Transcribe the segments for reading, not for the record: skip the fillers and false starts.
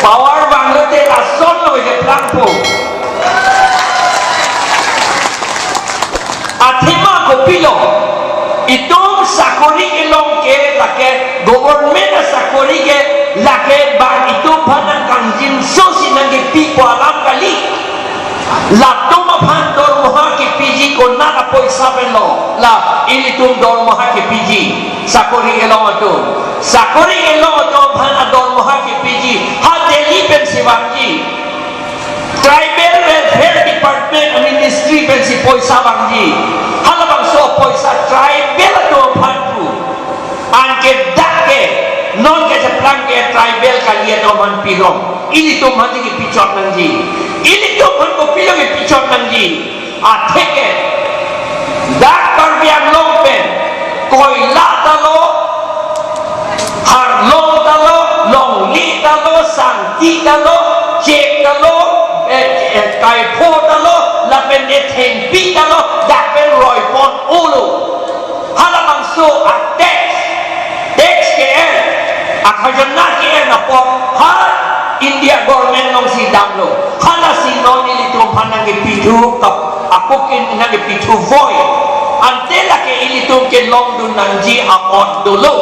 Power Bangladesh rason lo je plampo. Athema kopilo. Itong sakori elong ke lake government sakori ke lake bang itu panang kanjin so sinange pipo alam kali. Lato maphan dor moha ke PG ko na poisa belo la ini tum dor moha ke PG sakori elong tu sakori elong tu phan dor moha ke PG ha Delhi pen siwangji tribal welfare department ministry pen si poisa bangji hala bang so poisa tribal tu phan tu anke dake non ke seplang ke tribal kalian tu man pirong ini tu man ke pichot nangji ini tu man ko pilong ke pichot nangji atheke dak karbiang longpen koila talo har long talo long li talo santi talo cek talo kai pho talo lapen de theng pi talo dak pen roi pon ulu halamang so atex ke akhajana ke na po ha India government nong si damlo hala si non ili tu panang ke pitu kap aku ke nang ke pitu voi ante la ke ili tu ke long dun nangji amot dulu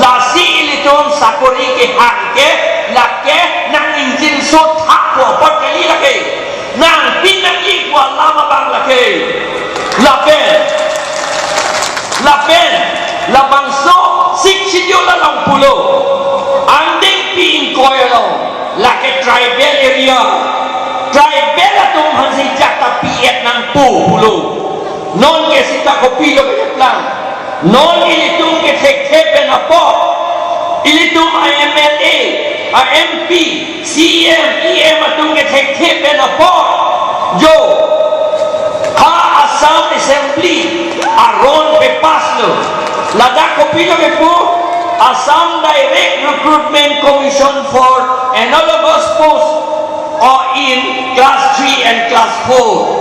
la si ili tu sakori ke hak ke la ke nang injin so thak ko pot kali la ke nang pinang i kwa lama bang la ke la pen la bang so sik sidio la long pulo anding pin koylo la ke tribal area tribal atum hansi jakta piet nang pulo non ke sita kopi lo ke plan non ini tum ke tek ben apo ini tum IMLA MP CM EM atum ke tek ben apo jo ha Assam Assembly aron pe paslo lada kopi lo ke pu Assam Direct Recruitment Commission for analogous posts or in class 3 and class 4